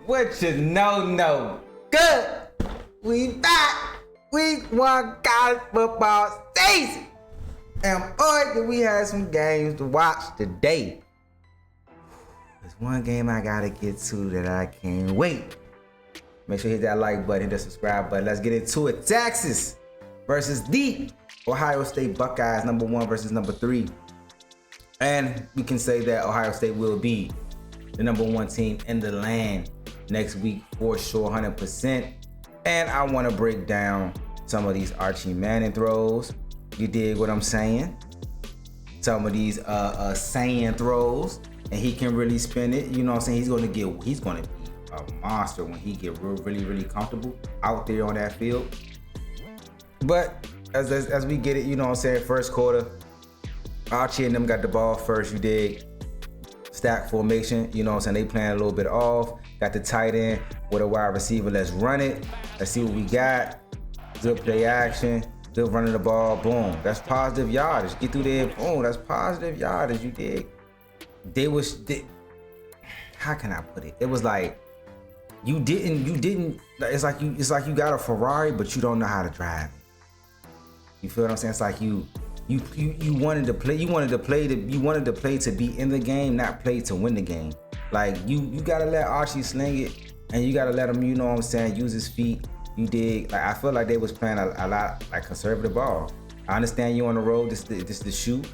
What you know? Good. We back. Week 1 college football season. And boy, did we have some games to watch today. There's one game I gotta get to that I can't wait. Make sure you hit that like button, hit the subscribe button. Let's get into it. Texas versus the Ohio State Buckeyes, number 1 versus number 3. And we can say that Ohio State will be the number 1 team in the land next week for sure, 100%. And I want to break down some of these Archie Manning throws. You dig what I'm saying? Some of these saying throws, and he can really spin it. You know what I'm saying? He's gonna be a monster when he get really comfortable out there on that field. But as we get it, you know what I'm saying, first quarter, Archie and them got the ball first, you dig? Stack formation, you know what I'm saying? They playing a little bit off. Got the tight end with a wide receiver. Let's run it. Let's see what we got. Good play action. Good running the ball. Boom. That's positive yardage. Get through there. Boom. That's positive yardage, you dig? How can I put it? It was like you didn't. It's like you got a Ferrari, but you don't know how to drive it. You feel what I'm saying? It's like you wanted to play. You wanted to play to be in the game, not play to win the game. Like you gotta let Archie sling it, and you gotta let him, you know what I'm saying, use his feet. You dig? Like I feel like they was playing a lot like conservative ball. I understand you on the road, this the shoot,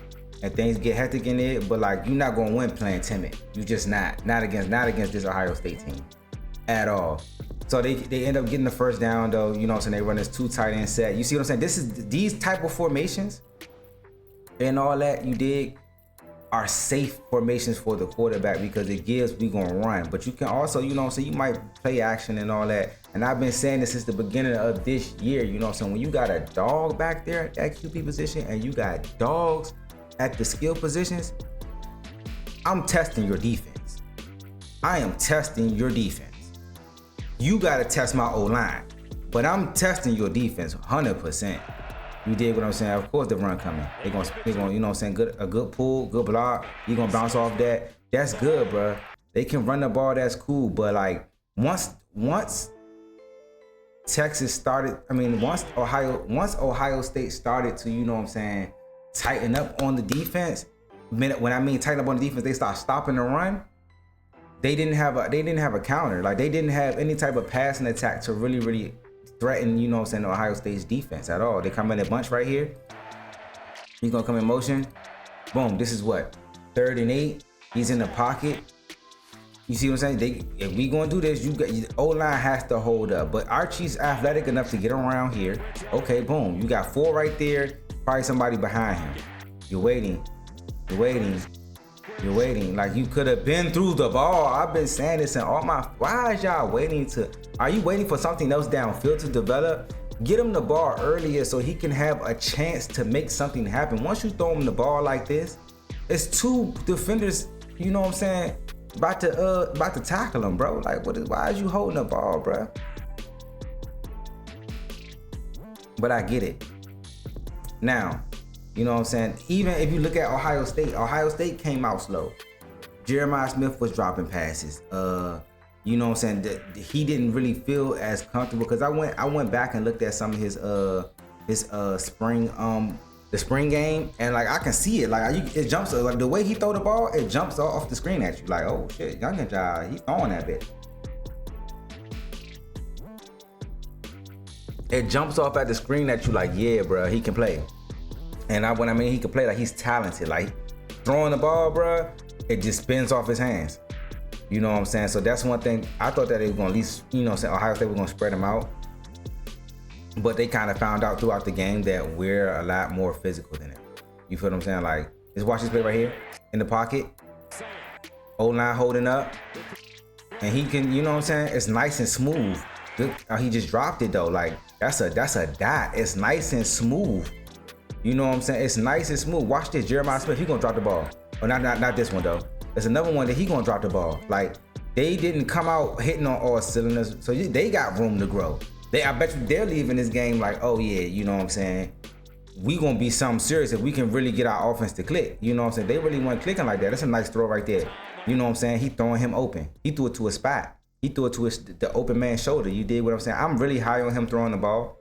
and things get hectic in there, but like you're not gonna win playing timid. You just not against this Ohio State team at all. So they end up getting the first down though. You know what I'm saying? They run this 2 tight end set. You see what I'm saying? These type of formations and all that, you dig, are safe formations for the quarterback because it gives we gonna run. But you can also, you know what I'm saying, you might play action and all that. And I've been saying this since the beginning of this year, you know what I'm saying, when you got a dog back there at that QB position and you got dogs at the skill positions, I'm testing your defense. I am testing your defense. You gotta test my O-line, but I'm testing your defense 100%. You dig what I'm saying? Of course the run coming. They gonna, you know what I'm saying, a good pull, good block. You gonna bounce off that. That's good, bro. They can run the ball, that's cool. But like once Texas started, once Ohio State started to, you know what I'm saying, tighten up on the defense. When I mean tighten up on the defense, they start stopping the run. They didn't have a counter. Like they didn't have any type of passing attack to really threaten, you know what I'm saying, Ohio State's defense at all. They come in a bunch right here. He's gonna come in motion. Boom, this is what? 3rd and 8. He's in the pocket. You see what I'm saying? If we gonna do this, O-line has to hold up. But Archie's athletic enough to get around here. Okay, boom. You got 4 right there. Probably somebody behind him. You're waiting. Like you could have been through the ball. I've been saying this in all my. Why is y'all waiting are you waiting for something else downfield to develop? Get him the ball earlier so he can have a chance to make something happen. Once you throw him the ball like this, it's 2 defenders, you know what I'm saying, about to tackle him, bro. Like why is you holding the ball, bro? But I get it. Now, you know what I'm saying? Even if you look at Ohio State came out slow. Jeremiah Smith was dropping passes. You know what I'm saying? He didn't really feel as comfortable because I went back and looked at some of his spring game, and like I can see it. Like it jumps, like the way he throw the ball, it jumps off the screen at you. Like, oh shit, youngin' guy, he throwing that bit. It jumps off at the screen at you like, yeah, bro, he can play. And when I mean he can play, like he's talented. Like throwing the ball, bro, it just spins off his hands. You know what I'm saying? So that's one thing. I thought that they were gonna at least, you know what I'm saying, Ohio State was gonna spread them out. But they kind of found out throughout the game that we're a lot more physical than it. You feel what I'm saying? Like, just watch this play right here in the pocket. O-line holding up. And he can, you know what I'm saying? It's nice and smooth. Good. He just dropped it though. Like, that's a dot. It's nice and smooth. You know what I'm saying? It's nice and smooth. Watch this, Jeremiah Smith, he gonna drop the ball. Oh, not this one though. There's another one that he gonna drop the ball. Like, they didn't come out hitting on all cylinders, so they got room to grow. I bet you they're leaving this game like, oh yeah, you know what I'm saying? We gonna be something serious if we can really get our offense to click. You know what I'm saying? They really weren't clicking like that. That's a nice throw right there. You know what I'm saying? He throwing him open. He threw it to a spot. He threw it to the open man's shoulder. You did what I'm saying. I'm really high on him throwing the ball.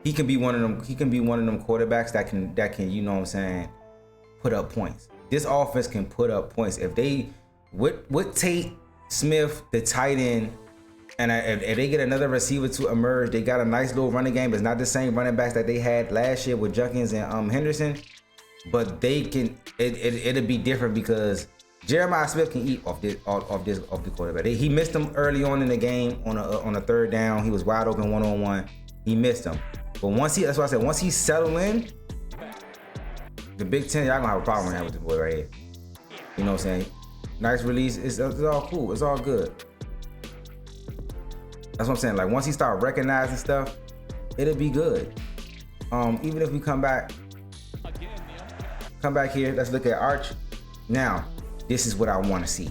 He can be one of them. He can be one of them quarterbacks that can you know what I'm saying, put up points. This offense can put up points if they with Tate Smith, the tight end, and if they get another receiver to emerge, they got a nice little running game. It's not the same running backs that they had last year with Junkins and Henderson, but they can. It'll be different because Jeremiah Smith can eat off the quarterback. He missed him early on in the game on a third down. He was wide open 1-on-1. He missed him. But that's why I said once he settled in, the Big Ten, y'all gonna have a problem with this boy right here. You know what I'm saying? Nice release. It's all cool. It's all good. That's what I'm saying. Like once he start recognizing stuff, it'll be good. Even if we come back here, let's look at Arch. Now, this is what I want to see.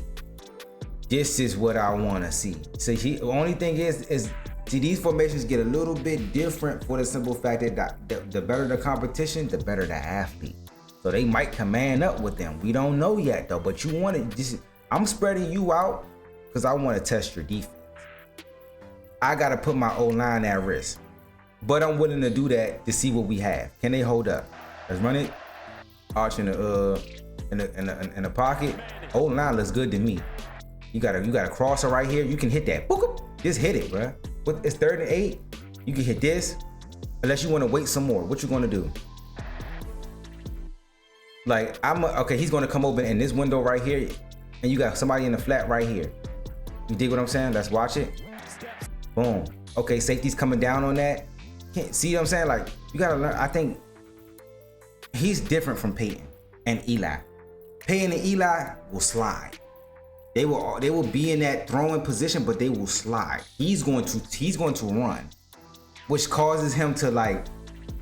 This is what I want to see. So the only thing is see, these formations get a little bit different for the simple fact that the better the competition, the better the athlete. So they might command up with them. We don't know yet though, but you want to. I'm spreading you out because I want to test your defense. I got to put my O-line at risk, but I'm willing to do that to see what we have. Can they hold up? Let's run it. Arch in the pocket. O-line looks good to me. You got a crosser right here. You can hit that. Just hit it, bro. It's 3rd and 8. You can hit this, unless you want to wait some more. What you gonna do? Like okay. He's gonna come open in this window right here, and you got somebody in the flat right here. You dig what I'm saying? Let's watch it. Boom. Okay, safety's coming down on that. Can't see what I'm saying? Like you gotta learn. I think he's different from Peyton and Eli. Peyton and Eli will slide. They will be in that throwing position, but they will slide. He's going to run, which causes him to like.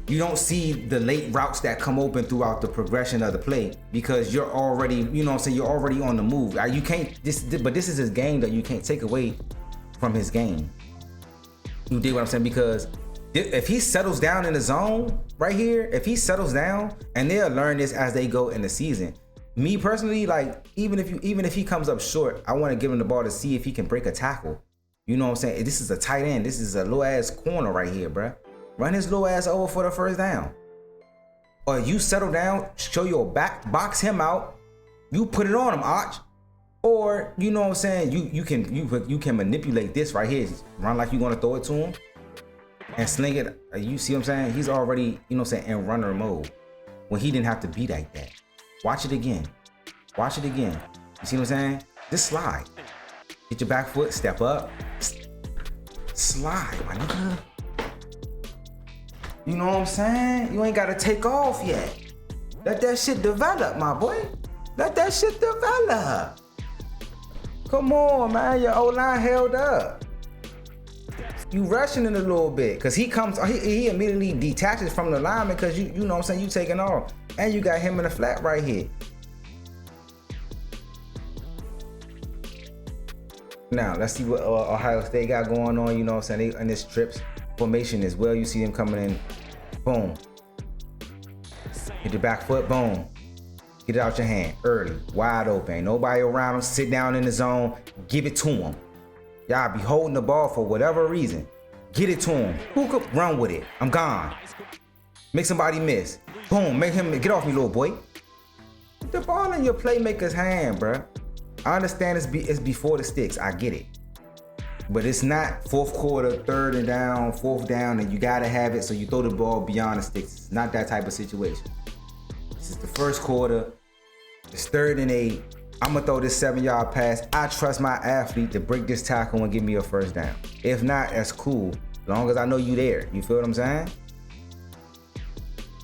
You don't see the late routes that come open throughout the progression of the play because you're already, you know what I'm saying, you're already on the move. You can't but this is his game that you can't take away from his game. You dig what I'm saying? Because if he settles down in the zone right here, if he settles down, and they'll learn this as they go in the season. Me personally, like even if he comes up short, I want to give him the ball to see if he can break a tackle. You know what I'm saying? This is a tight end. This is a low ass corner right here, bruh. Run his low ass over for the first down. Or you settle down, show your back, box him out. You put it on him, Arch. Or you know what I'm saying? You can manipulate this right here. Run like you're gonna throw it to him and sling it. You see what I'm saying? He's already, you know what I'm saying, in runner mode when he didn't have to be like that. Watch it again. Watch it again. You see what I'm saying? Just slide. Get your back foot, step up. Slide, my nigga. You know what I'm saying? You ain't gotta take off yet. Let that shit develop, my boy. Let that shit develop. Come on, man. Your O-line held up. You rushing it a little bit. Cause he immediately detaches from the lineman because you know what I'm saying, you taking off. And you got him in the flat right here. Now, let's see what Ohio State got going on. You know what I'm saying? They in this trips formation as well. You see them coming in. Boom. Hit your back foot. Boom. Get it out your hand. Early. Wide open. Ain't nobody around them. Sit down in the zone. Give it to them. Y'all be holding the ball for whatever reason. Get it to him. Who could run with it? I'm gone. Make somebody miss. Boom. Make him get off me, little boy. Put the ball in your playmaker's hand, bruh. I understand it's before the sticks. I get it. But it's not fourth quarter, 3rd and down, 4th down, and you gotta have it so you throw the ball beyond the sticks. It's not that type of situation. This is the first quarter. It's 3rd and 8. I'm gonna throw this 7-yard pass. I trust my athlete to break this tackle and give me a first down. If not, that's cool. As long as I know you there. You feel what I'm saying?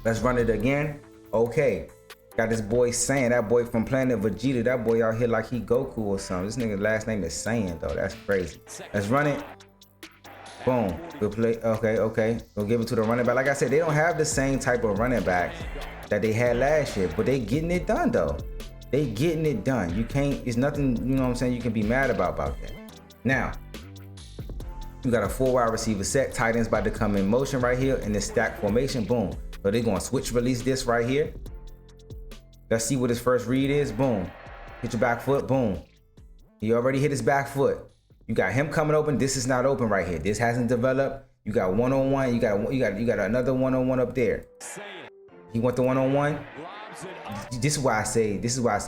Let's run it again. Okay. Got this boy saying, that boy from Planet Vegeta, that boy out here like he Goku or something. This nigga's last name is Saiyan though. That's crazy. Let's run it. Boom. Good play. Okay. Go give it to the running back. Like I said, they don't have the same type of running backs that they had last year, but they getting it done though. They getting it done. You can't, it's nothing, you know what I'm saying, you can be mad about that. Now, you got a 4 wide receiver set. Tight ends about to come in motion right here in this stack formation. Boom. So they're going to switch release this right here. Let's see what his first read is. Boom. Hit your back foot. Boom. He already hit his back foot. You got him coming open. This is not open right here. This hasn't developed. You got one-on-one. You got another one-on-one up there. He went the one-on-one. This is why I say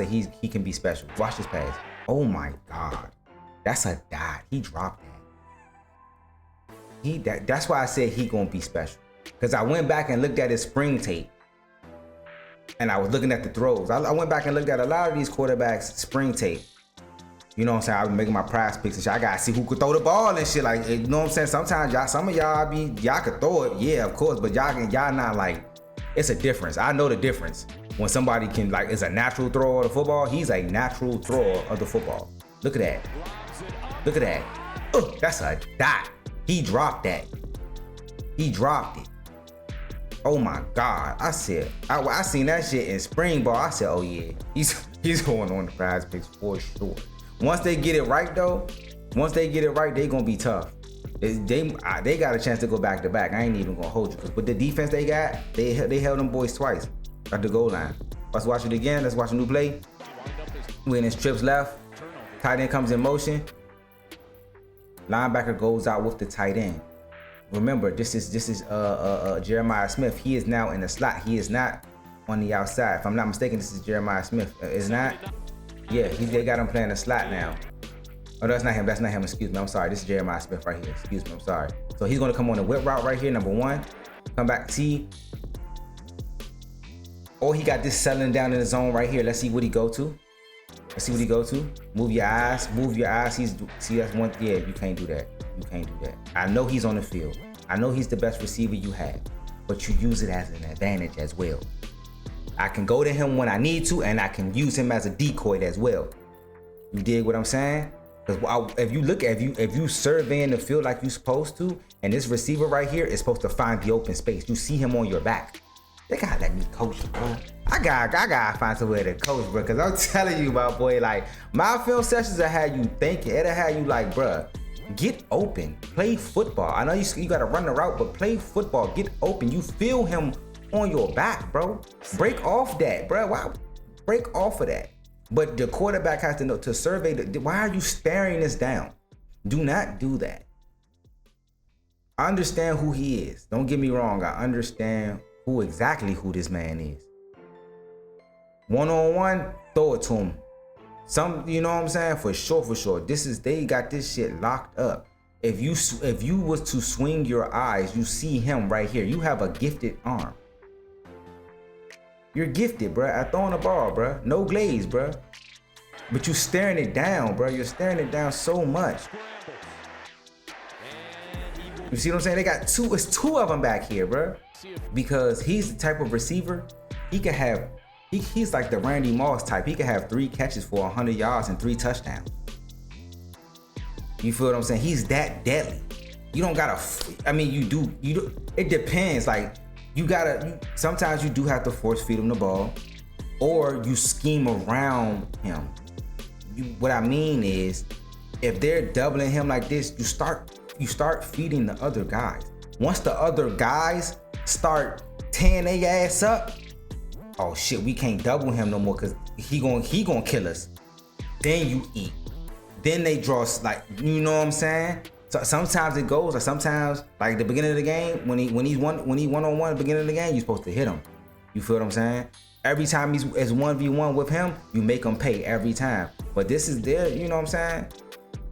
he can be special. Watch this pass. Oh my God. That's a dot. He dropped that. That's why I said he gonna be special. Because I went back and looked at his spring tape. And I was looking at the throws. I went back and looked at a lot of these quarterbacks' spring tape. You know what I'm saying? I was making my prize picks and shit. I gotta see who could throw the ball and shit. Like, you know what I'm saying? Sometimes some of y'all could throw it, yeah, of course, but y'all not like, it's a difference. I know the difference. When somebody can, like, is a natural thrower of the football, he's a natural thrower of the football. Look at that. Look at that. That's a dot. He dropped that. He dropped it. Oh my God. I said, I seen that shit in spring ball. I said, oh yeah, he's going on the prize picks for sure. Once they get it right though, they gonna be tough. They got a chance to go back to back. I ain't even gonna hold you, because with the defense they got, they held them boys twice at the goal line. Let's watch it again. Let's watch a new play. When his trips left, tight end comes in motion. Linebacker goes out with the tight end. Remember, this is Jeremiah Smith. He is now in the slot. He is not on the outside. If I'm not mistaken, this is Jeremiah Smith. Is not? Yeah, they got him playing the slot now. Oh, that's not him. Excuse me. I'm sorry. This is Jeremiah Smith right here. Excuse me. I'm sorry. So he's going to come on the whip route right here, number one. Come back, T. Or he got this settling down in the zone right here. Let's see what he go to. Move your eyes. See, that's one. Yeah, you can't do that. I know he's on the field. I know he's the best receiver you have, but you use it as an advantage as well. I can go to him when I need to, and I can use him as a decoy as well. You dig what I'm saying? Because if you surveying the field like you're supposed to, and this receiver right here is supposed to find the open space. You see him on your back. They gotta let me coach, bro. I gotta find somewhere to coach, bro. Cause I'm telling you, my boy, like, my film sessions will have you thinking. It'll have you like, bro, get open, play football. I know you gotta run the route, but play football, get open. You feel him on your back, bro. Break off that, bro. Wow, break off of that. But the quarterback has to know to survey. Why are you staring this down? Do not do that. I understand who he is. Don't get me wrong. I understand exactly who this man is. One-on-one, throw it to him. You know what I'm saying? For sure. They got this shit locked up. If you was to swing your eyes, you see him right here. You have a gifted arm. You're gifted, bro, at throwing the ball, bro. No glaze, bro. But you staring it down, bro. You're staring it down so much. You see what I'm saying? They got it's two of them back here, bro. Because he's the type of receiver, he can have, he's like the Randy Moss type. He can have 3 catches for 100 yards and 3 touchdowns. You feel what I'm saying? He's that deadly. You don't gotta, you do, it depends. Like, sometimes you do have to force feed him the ball, or you scheme around him. What I mean is, if they're doubling him like this, you start feeding the other guys. Once the other guys start tearing their ass up, oh shit, we can't double him no more because he gonna kill us. Then you eat. Then they draw, like, you know what I'm saying? So sometimes it goes, or sometimes, like the beginning of the game, when he one-on-one at the beginning of the game, you're supposed to hit him. You feel what I'm saying? Every time it's 1v1 with him, you make him pay every time. But this is you know what I'm saying?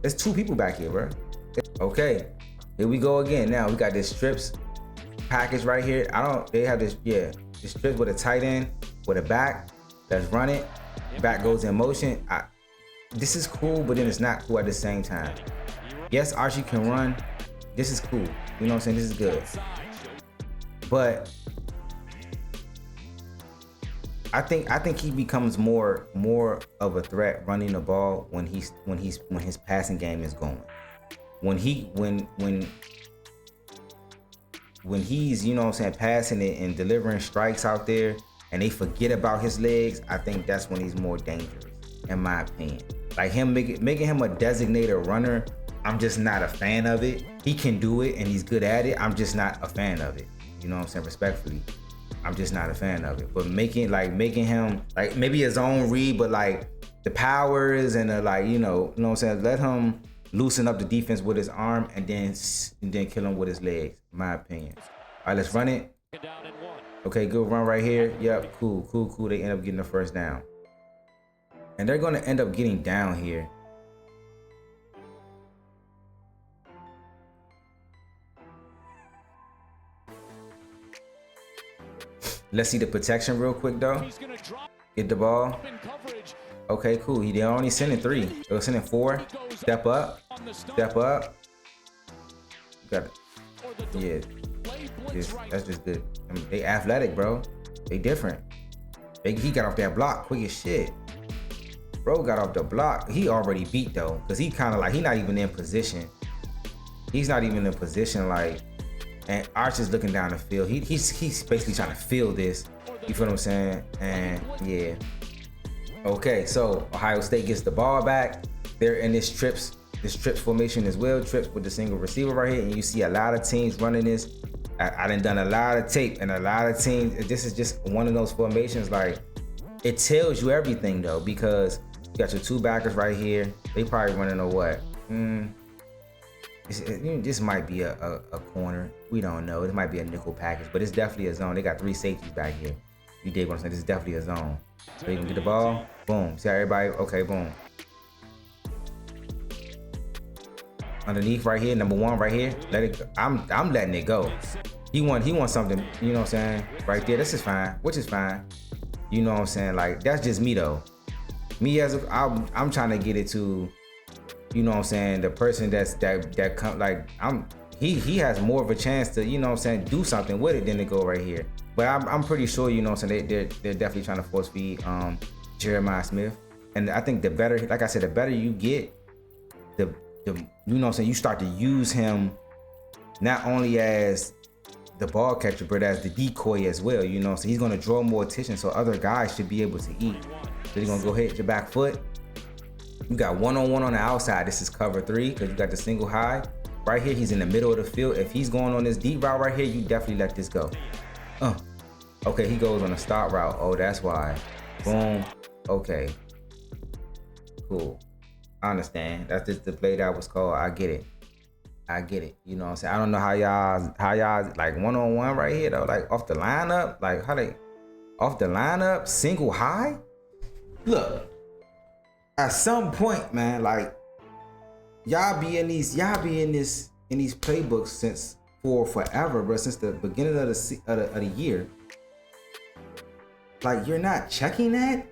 There's 2 people back here, bro. Okay, here we go again. Now we got this strips package right here. They have this, this strips with a tight end, with a back. Let's run it. Back goes in motion. This is cool, but then it's not cool at the same time. Yes, Archie can run. This is cool. You know what I'm saying? This is good. But I think he becomes more of a threat running the ball when his passing game is going. When he's, you know what I'm saying, passing it and delivering strikes out there, and they forget about his legs, I think that's when he's more dangerous, in my opinion. Like him making him a designated runner, I'm just not a fan of it. He can do it and he's good at it. I'm just not a fan of it. You know what I'm saying? Respectfully, I'm just not a fan of it. But making him like maybe his own read, but like the powers and the, like, you know what I'm saying. Let him loosen up the defense with his arm and then kill him with his legs. In my opinion. All right, let's run it. Okay, good run right here. Yep, cool. They end up getting the first down, and they're gonna end up getting down here. Let's see the protection real quick though. Get the ball. Okay, cool. They're only sending 3. They were sending 4. Step up. Step up. Got it. Yeah. That's just good. I mean, they athletic, bro. They different. He got off that block quick as shit. Bro got off the block. He already beat though, because he kind of like, he not even in position. He's not even in position, like, and Archie's looking down the field. He's basically trying to feel this. You feel what I'm saying? And yeah. Okay, so Ohio State gets the ball back. They're in this trips formation as well. Trips with the single receiver right here. And you see a lot of teams running this. I done a lot of tape and a lot of teams. This is just one of those formations. Like, it tells you everything though, because you got your 2 backers right here. They probably running a what? This might be a corner. We don't know. It might be a nickel package, but it's definitely a zone. They got 3 safeties back here. You dig what I'm saying? This is definitely a zone. So you can get the ball. Boom. See how everybody? Okay, boom. Underneath right here, number 1 right here. Let it go. I'm letting it go. He wants something. You know what I'm saying? Right there. This is fine. Which is fine. You know what I'm saying? Like, that's just me though. Me as I'm trying to get it to. You know what I'm saying, the person that come, like, he has more of a chance to, you know what I'm saying, do something with it than to go right here. But I'm pretty sure, you know what I'm saying, they're definitely trying to force feed Jeremiah Smith. And I think the better, like I said, the better you get, the you know what I'm saying, you start to use him not only as the ball catcher, but as the decoy as well, you know. So he's gonna draw more attention, so other guys should be able to eat. So they're gonna go hit your back foot. You got 1-on-1 on the outside. This is cover 3 because you got the single high. Right here, he's in the middle of the field. If he's going on this deep route right here, you definitely let this go. Okay, he goes on a stop route. Oh, that's why. Boom. Okay. Cool. I understand. That's just the play that was called. I get it. You know what I'm saying? I don't know how y'all like 1-on-1 right here though. Like off the lineup. Like how they off the lineup, single high? Look. At some point, man, like y'all be in these playbooks since for forever, bro. Since the beginning of the year. Like, you're not checking that?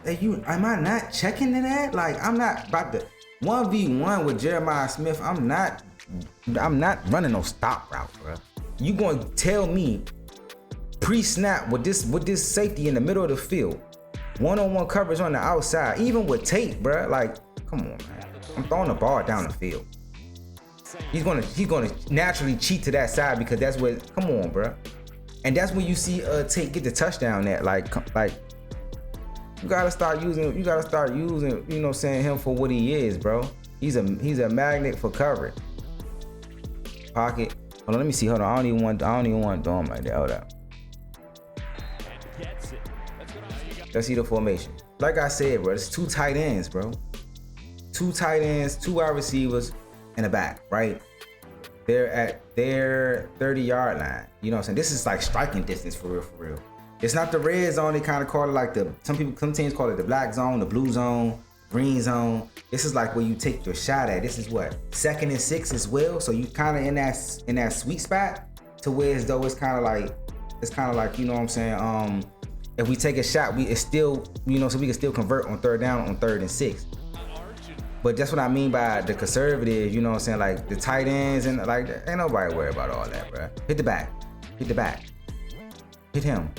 Am I not checking that? Like, I'm not about to 1v1 with Jeremiah Smith. I'm not running no stop route, bro. You gonna tell me pre-snap with this safety in the middle of the field? 1-on-1 coverage on the outside, even with tape, bro. Like, come on, man. I'm throwing the ball down the field. He's gonna naturally cheat to that side because that's what. Come on, bro. And that's when you see Tate get the touchdown at. Like you gotta start using. You know what I'm saying, him for what he is, bro. He's a magnet for coverage. Pocket. Hold on, let me see. Hold on. I don't even want to do him like that. Hold up. Let's see the formation. Like I said, bro, it's 2 tight ends, bro. 2 tight ends, 2 wide receivers, and a back, right? They're at their 30-yard line. You know what I'm saying? This is like striking distance for real. It's not the red zone. They kind of call it like some teams call it the black zone, the blue zone, green zone. This is like where you take your shot at. This is what, 2nd and 6 as well. So you kind of in that sweet spot to where as though it's kind of like, you know what I'm saying? If we take a shot, it's still, you know, so we can still convert on 3rd down on 3rd and 6. But that's what I mean by the conservative, you know what I'm saying? Like the tight ends and like, ain't nobody worried about all that, bro. Hit the back. Hit him.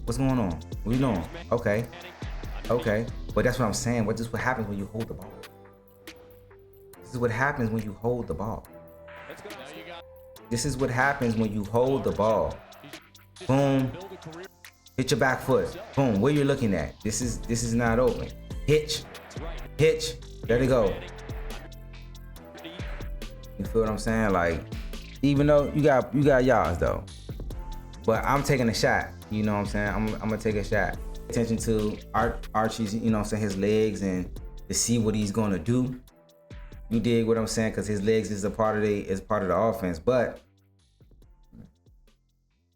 What's going on? What you doing? Okay. But that's what I'm saying. This is what happens when you hold the ball. This is what happens when you hold the ball. Boom. Hit your back foot. Boom. Where you're looking at. This is not open. Hitch. There they go. You feel what I'm saying? Like, even though you got yards though, but I'm taking a shot. You know what I'm saying? I'm gonna take a shot. attention to Archie's, you know what I'm saying, his legs, and to see what he's gonna do. You dig what I'm saying? Because his legs is part of the offense. But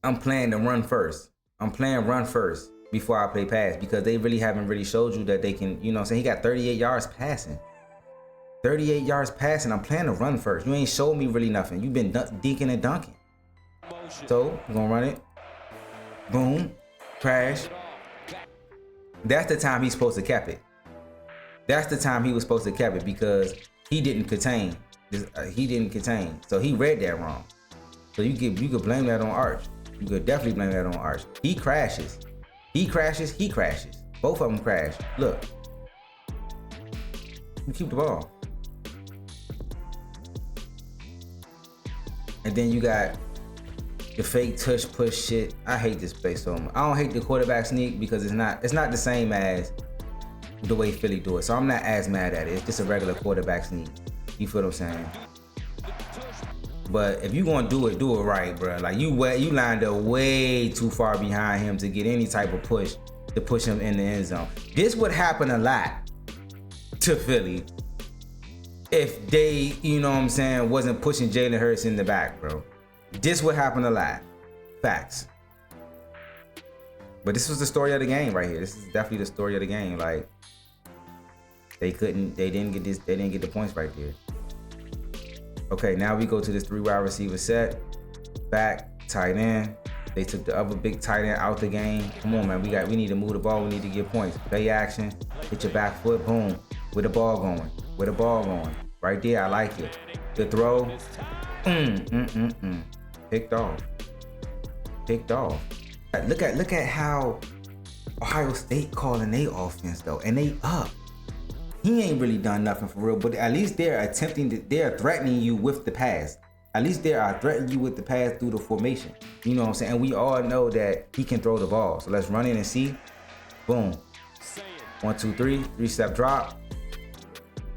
I'm playing to run first. I'm playing run first before I play pass, because they really haven't really showed you that they can, you know what I'm saying? He got 38 yards passing. 38 yards passing. I'm playing to run first. You ain't showed me really nothing. You've been dinking and dunking. So we're gonna run it. Boom. Crash. That's the time he's supposed to cap it. That's the time he was supposed to cap it, because he didn't contain. He didn't contain. So he read that wrong. So you could blame that on Arch. You could definitely blame that on Arch. He crashes. He crashes. He crashes. Both of them crash. Look. You keep the ball. And then you got the fake tush push shit. I hate this play so much. I don't hate the quarterback sneak because it's not the same as the way Philly do it. So I'm not as mad at it. It's just a regular quarterback sneak. You feel what I'm saying? But if you gonna do it right, bro. Like you lined up way too far behind him to get any type of push to push him in the end zone. This would happen a lot to Philly if they, you know what I'm saying, wasn't pushing Jalen Hurts in the back, bro. This would happen a lot. Facts. But this was the story of the game right here. This is definitely the story of the game. Like they didn't get the points right there. Okay, now we go to this 3 wide receiver set. Back, tight end. They took the other big tight end out the game. Come on, man. We need to move the ball. We need to get points. Play action. Hit your back foot. Boom. Where the ball going? Where the ball going? Right there. I like it. Good throw. Picked off. Picked off. Look at how Ohio State calling their offense though, and they up. He ain't really done nothing for real, but at least they're threatening you with the pass. At least they are threatening you with the pass through the formation. You know what I'm saying? And we all know that he can throw the ball. So let's run in and see. Boom. 1, 2, 3. 3-step drop.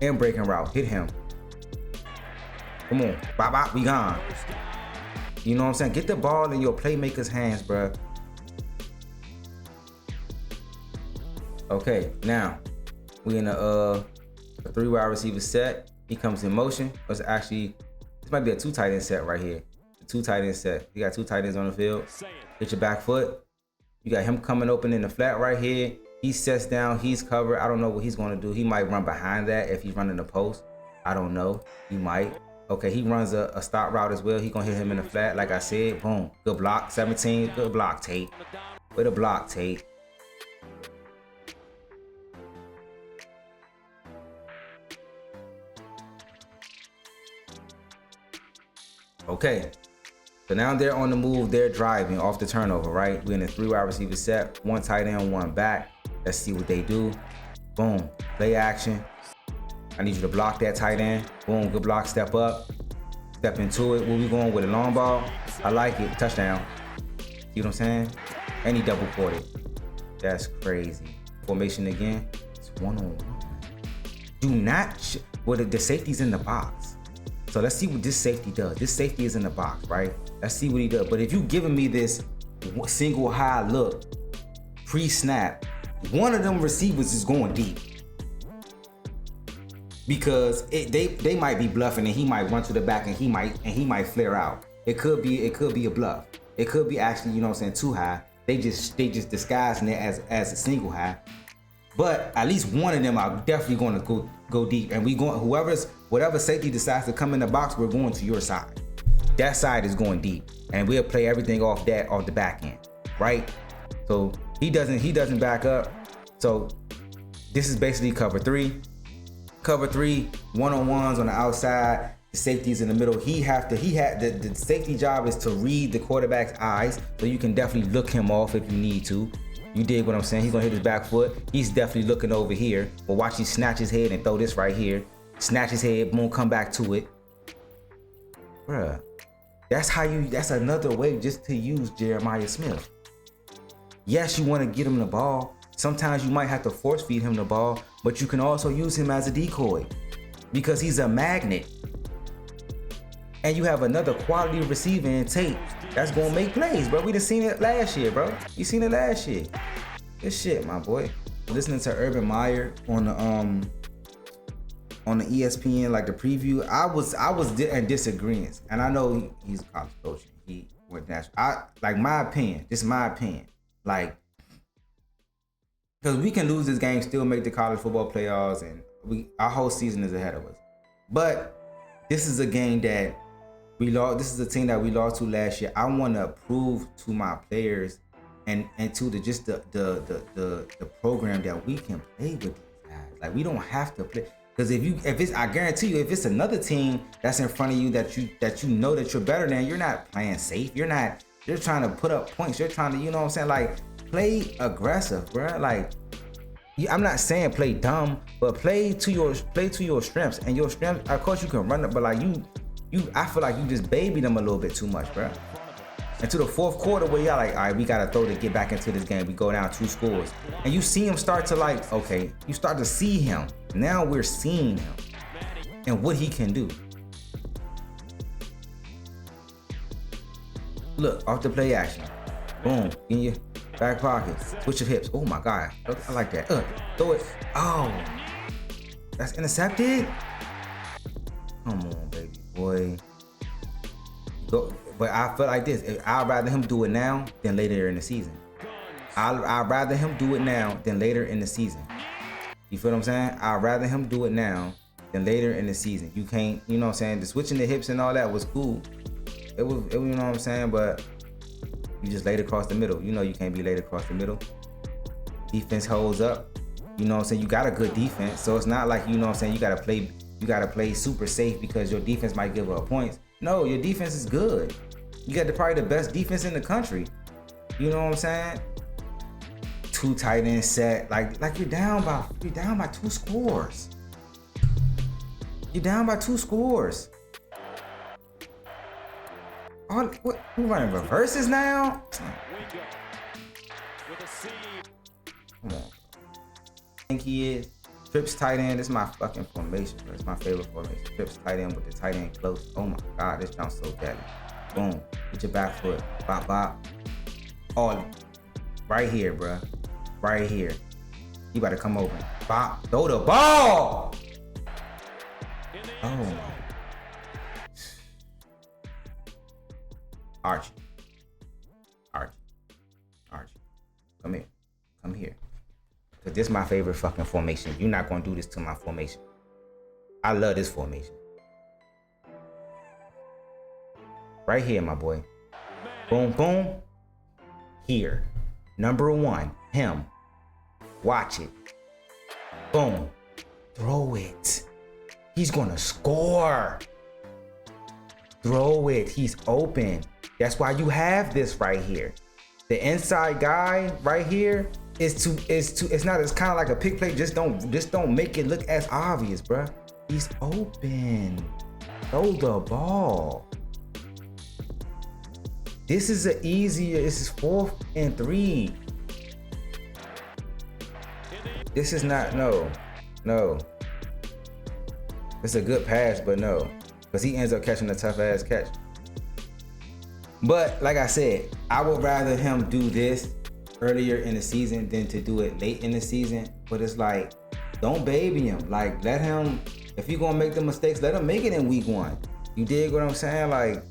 And breaking route. Hit him. Come on. Bop, bop. We gone. You know what I'm saying? Get the ball in your playmaker's hands, bruh. Okay, now we in a 3 wide receiver set. He comes in motion. It's actually, this might be a 2 tight end set right here. A 2 tight end set. You got 2 tight ends on the field. Hit your back foot. You got him coming open in the flat right here. He sets down. He's covered. I don't know what he's going to do. He might run behind that if he's running the post. I don't know. He might. Okay, he runs a stop route as well. He gonna hit him in the flat, like I said. Boom. Good block. 17. Good block, Tate. With a block, Tate. Okay, so now they're on the move. They're driving off the turnover, right? We're in a 3 wide receiver set. 1 tight end, 1 back. Let's see what they do. Boom. Play action. I need you to block that tight end. Boom. Good block. Step up. Step into it. Where we going with a long ball? I like it. Touchdown. See what I'm saying? And he double courted. That's crazy. Formation again. It's 1-on-1. Do not. Well, the safety's in the box. So let's see what this safety does. This safety is in the box, right? Let's see what he does. But if you giving me this single high look, pre-snap, one of them receivers is going deep. Because they might be bluffing and he might run to the back and he might flare out. It could be a bluff. It could be actually, you know what I'm saying, too high. They just disguising it as a single high. But at least one of them are definitely going to go deep. And whatever safety decides to come in the box, we're going to your side. That side is going deep. And we'll play everything off the back end. Right? So he doesn't back up. So this is basically cover 3. Cover 3, 1-on-1s on the outside. The safety's in the middle. The safety job is to read the quarterback's eyes. So you can definitely look him off if you need to. You dig what I'm saying? He's gonna hit his back foot. He's definitely looking over here. But watch he snatch his head and throw this right here. Snatch his head, boom, come back to it. Bruh. That's another way just to use Jeremiah Smith. Yes, you wanna get him the ball. Sometimes you might have to force feed him the ball, but you can also use him as a decoy because he's a magnet. And you have another quality receiver in Tate that's gonna make plays, bro. We done seen it last year, bro. You seen it last year. Good shit, my boy. Listening to Urban Meyer on the ESPN, like the preview, I was in disagreement, and I know he's a college coach. He went national. My opinion. This is my opinion. Like, because we can lose this game, still make the college football playoffs, and our whole season is ahead of us. But this is a game that we lost. This is a team that we lost to last year. I want to prove to my players and to the program that we can play with these guys. Like, we don't have to play. Because I guarantee you, if it's another team that's in front of you that you know that you're better than, you're not playing safe. You're trying to put up points. You're trying to, you know what I'm saying? Like, play aggressive, bro. Like, I'm not saying play dumb, but play to your strengths. And your strengths, of course, you can run it, but like I feel like you just baby them a little bit too much, bro. Into the fourth quarter where y'all like, all right, we gotta throw to get back into this game. We go down 2 scores. And you see him start to like, okay, you start to see him. Now we're seeing him and what he can do. Look, off the play action. Boom, in your back pocket. Switch your hips. Oh my God, I like that. Throw it. Oh, that's intercepted? Come on, baby boy. Go. But I feel like this. I'd rather him do it now than later in the season. I'd rather him do it now than later in the season. You feel what I'm saying? I'd rather him do it now than later in the season. You can't, you know what I'm saying? The switching the hips and all that was cool. It was, you know what I'm saying? But you just laid across the middle. You know you can't be laid across the middle. Defense holds up. You know what I'm saying? You got a good defense. So it's not like, you know what I'm saying, you gotta play super safe because your defense might give up points. No, your defense is good. You got probably the best defense in the country. You know what I'm saying? 2 tight end set. Like you're down by 2 scores. You're down by 2 scores. What, we running reverses now? Come on. I think he is. Trips tight end. This is my fucking formation. It's my favorite formation. Trips tight end with the tight end close. Oh my God, this jump so deadly. Boom. With your back foot. Bop, bop. All right here, bruh. Right here. You about to come over. Bop. Throw the ball. Oh my. Archie. Come here. Cause this is my favorite fucking formation. You're not gonna do this to my formation. I love this formation. Right here, my boy. Boom, boom. Here. Number 1, him. Watch it. Boom. Throw it. He's gonna score. Throw it. He's open. That's why you have this right here. The inside guy right here it's kind of like a pick play. Just don't make it look as obvious, bruh. He's open. Throw the ball. This is this is 4th and 3. This is not, no. It's a good pass, but no. Because he ends up catching a tough ass catch. But like I said, I would rather him do this earlier in the season than to do it late in the season. But it's like, don't baby him. Like, let him, if you're gonna make the mistakes, let him make it in week 1. You dig what I'm saying? Like,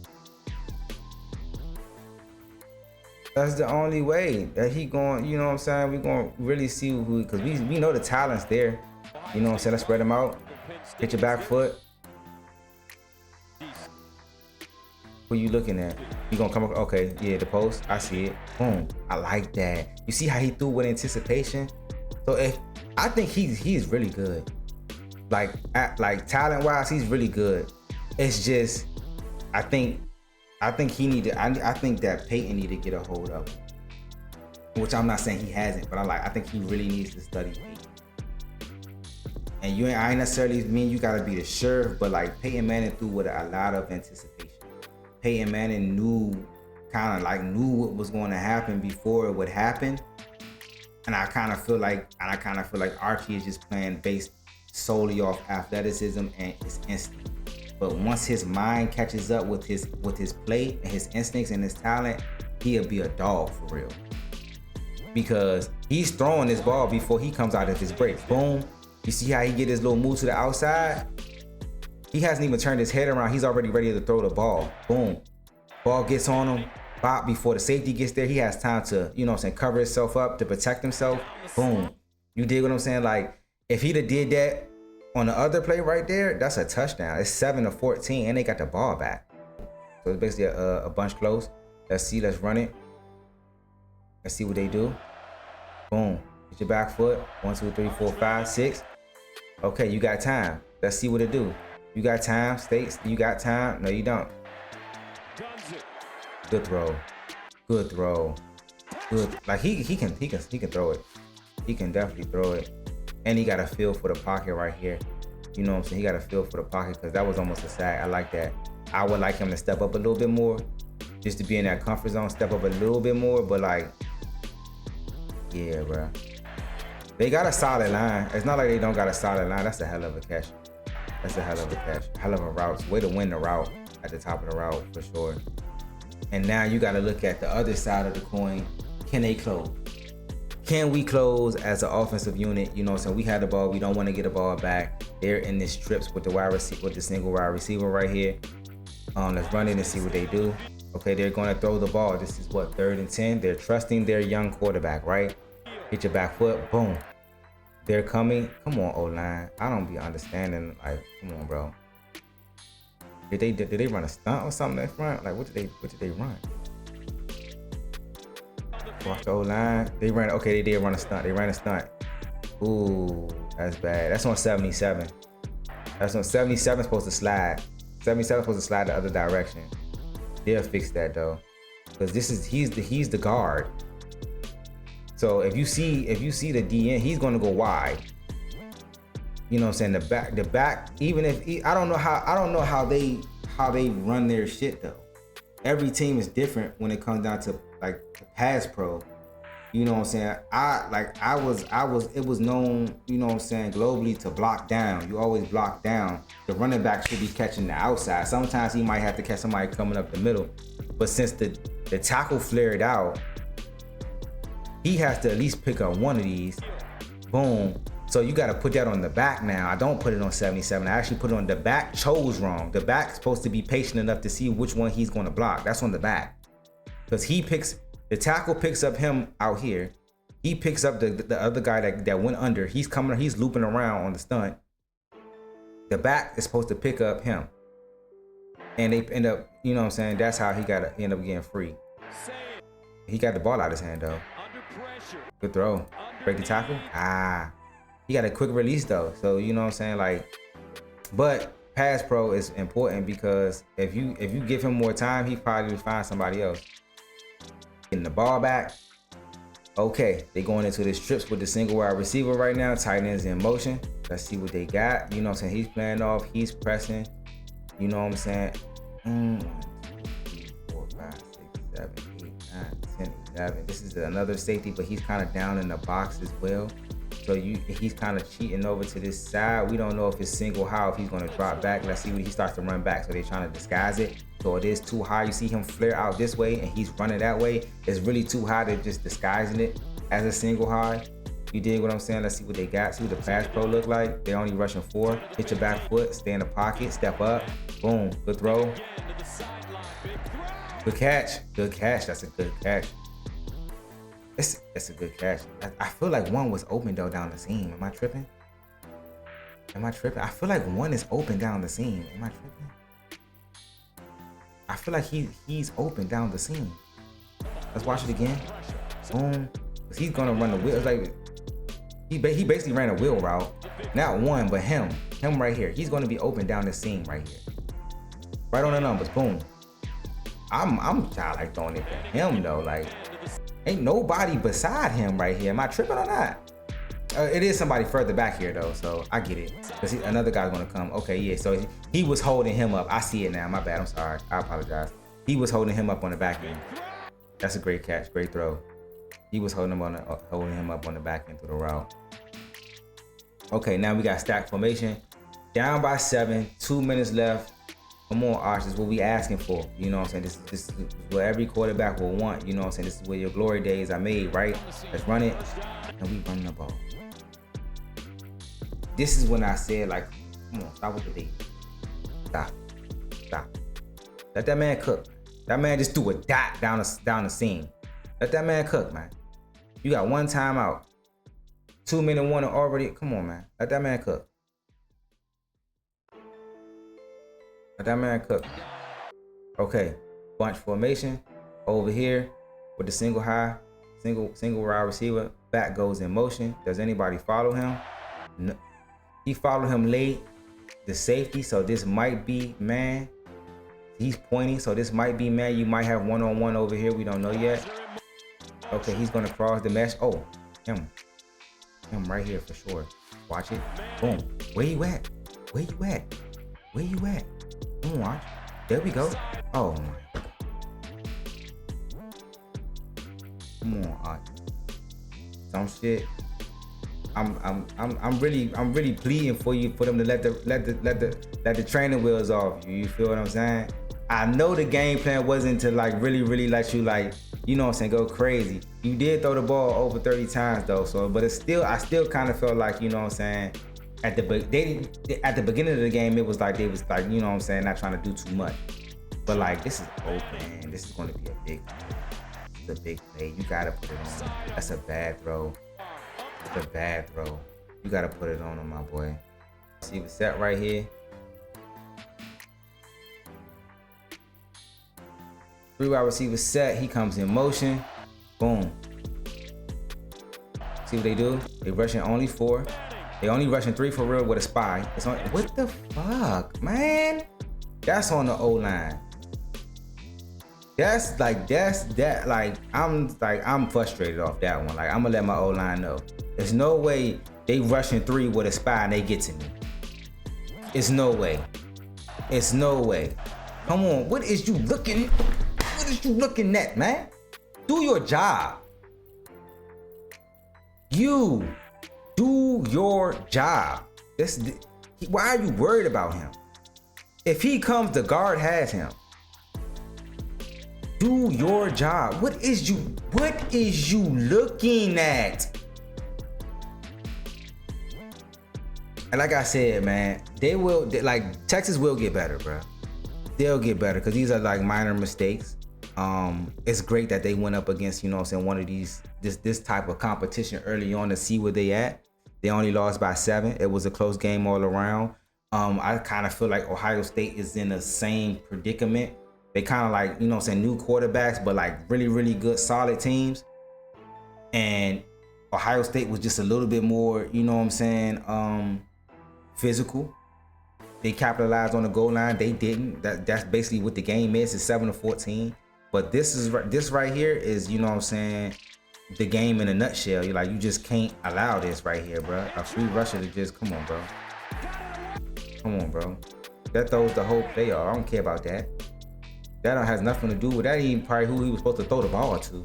that's the only way that he going, you know what I'm saying? We're going to really see who, because we know the talent's there. You know what I'm saying? Let's spread them out. Hit your back foot. What you looking at? You gonna come up, okay, yeah, the post, I see it. Boom, I like that. You see how he threw with anticipation? So I think he's really good. Like talent-wise, he's really good. It's just, I think that Peyton need to get a hold of him. Which I'm not saying he hasn't, but I think he really needs to study Peyton. And I ain't necessarily mean you gotta be the sheriff, but like Peyton Manning threw with a lot of anticipation. Peyton Manning knew what was going to happen before it would happen. And I kind of feel like Archie is just playing based solely off athleticism and his instinct. But once his mind catches up with his play and his instincts and his talent, he'll be a dog for real. because he's throwing this ball before he comes out of his break. Boom. You see how he get his little move to the outside? He hasn't even turned his head around. He's already ready to throw the ball. Boom. Ball gets on him. Bop, before the safety gets there, he has time to, you know what I'm saying, cover himself up to protect himself. Boom. You dig what I'm saying? Like, if he'd have did that on the other play right there, that's a touchdown. It's 7-14, and they got the ball back. So it's basically a bunch close. Let's see. Let's run it. Let's see what they do. Boom. Get your back foot. 1, 2, 3, 4, 5, 6. Okay, you got time. Let's see what it do. You got time, States. You got time. No, you don't. Good throw. Good throw. Good. Like he can throw it. He can definitely throw it. And he got a feel for the pocket right here. You know what I'm saying? He got a feel for the pocket because that was almost a sack. I like that. I would like him to step up a little bit more, just to be in that comfort zone, step up a little bit more. But like, yeah, bro. They got a solid line. It's not like they don't got a solid line. That's a hell of a catch. That's a hell of a catch. Hell of a route. Way to win the route at the top of the route for sure. And now you got to look at the other side of the coin. Can they close? Can we close as an offensive unit? You know, so we had the ball. We don't want to get the ball back. They're in this trips with the wide receiver, with the single wide receiver right here. Let's run it and see what they do. Okay, they're going to throw the ball. This is what, 3rd and 10. They're trusting their young quarterback, right? Hit your back foot. Boom. They're coming. Come on, O-line. I don't be understanding. Like, come on, bro. Did they run a stunt or something in front? Like, what did they run? Watch the O-line. They did run a stunt. They ran a stunt. Ooh, that's bad. That's on 77. That's on 77 supposed to slide. 77 supposed to slide the other direction. They'll fix that though. Because he's the guard. So if you see the DN, he's gonna go wide. You know what I'm saying? The back, even if I don't know how they run their shit though. Every team is different when it comes down to like the pass pro. You know what I'm saying? It was known, you know what I'm saying, globally to block down. You always block down. The running back should be catching the outside. Sometimes he might have to catch somebody coming up the middle. But since the tackle flared out, he has to at least pick up one of these. Boom. So you got to put that on the back now. I don't put it on 77. I actually put it on the back. Chose wrong. The back's supposed to be patient enough to see which one he's going to block. That's on the back. Because the tackle picks up him out here. He picks up the other guy that went under. He's looping around on the stunt. The back is supposed to pick up him. And they end up, you know what I'm saying? That's how he end up getting free. He got the ball out of his hand though. Good throw. Break the tackle. He got a quick release though. So you know what I'm saying? Like, but pass pro is important because if you give him more time, he probably will find somebody else. Getting the ball back. Okay, they going into this trips with the single wide receiver right now. Tight ends in motion. Let's see what they got. You know what I'm saying? He's playing off. He's pressing. You know what I'm saying? 1, 2, 3, 4, 5, 6, 7, 8, 9, 10, 11. This is another safety, but he's kind of down in the box as well. So he's kind of cheating over to this side. We don't know if it's single high, if he's going to drop back. Let's see when he starts to run back. So they're trying to disguise it. So it is too high. You see him flare out this way and he's running that way. It's really too high. They're just disguising it as a single high. You dig what I'm saying? Let's see what they got. See what the pass pro look like. They're only rushing 4. Hit your back foot. Stay in the pocket. Step up. Boom. Good throw. Good catch. Good catch. That's a good catch. It's a good catch. I feel like one was open though down the seam. Am I tripping? I feel like one is open down the seam. Am I tripping? I feel like he's open down the seam. Let's watch it again. Boom. Cause he's gonna run the wheel. It's like he basically ran a wheel route. Not one, but him right here. He's gonna be open down the seam right here. Right on the numbers. Boom. I'm trying like throwing it for him though. Like ain't nobody beside him right here. Am I tripping or not? It is somebody further back here though, so I get it. Cause another guy's gonna come. Okay, yeah. So he was holding him up. I see it now. My bad. I'm sorry. I apologize. He was holding him up on the back end. That's a great catch. Great throw. He was holding him up on the back end through the route. Okay, now we got stack formation. Down by 7. 2 minutes left. Come on, Arch, this is what we asking for. You know what I'm saying? This is what every quarterback will want. You know what I'm saying? This is where your glory days are made, right? Let's run it. And we run the ball. This is when I said, like, come on, stop with the baby. Stop. Let that man cook. That man just threw a dot down the seam. Let that man cook, man. You got one timeout. 2-minute warning already. Come on, man. Let that man cook. Let that man cook. Okay. Bunch formation. Over here with the single wide receiver. Back goes in motion. Does anybody follow him? No. He followed him late. The safety. So this might be man. He's pointing. So this might be man. You might have one-on-one over here. We don't know yet. Okay. He's going to cross the mesh. Oh, him right here for sure. Watch it. Boom. Where you at? Where you at? Where you at? Come on, watch. There we go. Oh my. Come on, Arch. Some shit. I'm really pleading for you for them to let the training wheels off you. You feel what I'm saying? I know the game plan wasn't to like really let you like, you know what I'm saying, go crazy. You did throw the ball over 30 times though, so but it's still I still kind of felt like, you know what I'm saying, at the beginning of the game it was like they was like, you know what I'm saying, not trying to do too much. But like this is open. This is going to be a big play. It's a big play. You gotta put it on. That's a bad throw. It's a bad throw. You gotta put it on him, my boy. See the set right here. 3 wide receiver set. He comes in motion. Boom. See what they do? They rushing only 4. They only rushing 3 for real with a spy. It's on. What the fuck, man? That's on the O-line. I'm frustrated off that one. Like I'm gonna let my O-line know. There's no way they rushing 3 with a spy and they get to me. It's no way. It's no way. Come on, what is you looking at, man? Do your job. You do your job. Why are you worried about him? If he comes, the guard has him. Do your job. What is you looking at? And like I said, man, Texas will get better, bro. They'll get better because these are like minor mistakes. It's great that they went up against, you know what I'm saying, one of this type of competition early on to see where they at. They only lost by 7. It was a close game all around. I kind of feel like Ohio State is in the same predicament. They kind of like, you know what I'm saying, new quarterbacks, but like really good, solid teams. And Ohio State was just a little bit more, you know what I'm saying, physical. They capitalized on the goal line. They didn't. That's basically what the game is. It's 7-14. But this right here is, you know what I'm saying, the game in a nutshell. You're like, you just can't allow this right here, bro. A free rusher to just, come on, bro. Come on, bro. That throws the whole play off. I don't care about that. That has nothing to do with that. Even probably who he was supposed to throw the ball to.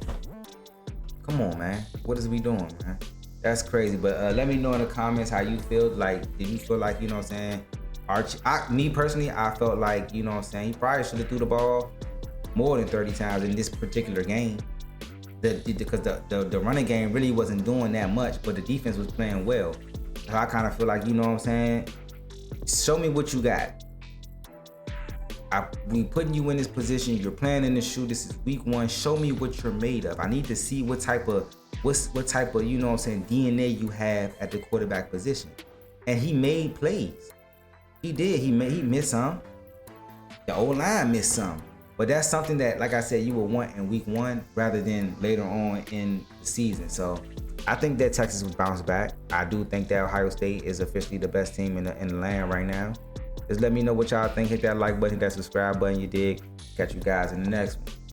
Come on, man. What is we doing, man? That's crazy. But let me know in the comments how you feel. Like, did you feel like, you know what I'm saying, Archie? Me personally, I felt like, you know what I'm saying, he probably should have threw the ball more than 30 times in this particular game. Because the running game really wasn't doing that much, but the defense was playing well. So I kind of feel like, you know what I'm saying, show me what you got. We putting you in this position. You're planning to shoot. This is week 1. Show me what you're made of. I need to see what type of, you know what I'm saying, DNA you have at the quarterback position. And he made plays. He did. He missed some. The O-line missed some. But that's something that, like I said, you would want in week 1 rather than later on in the season. So I think that Texas will bounce back. I do think that Ohio State is officially the best team in the land right now. Just let me know what y'all think. Hit that like button, hit that subscribe button. You dig? Catch you guys in the next one.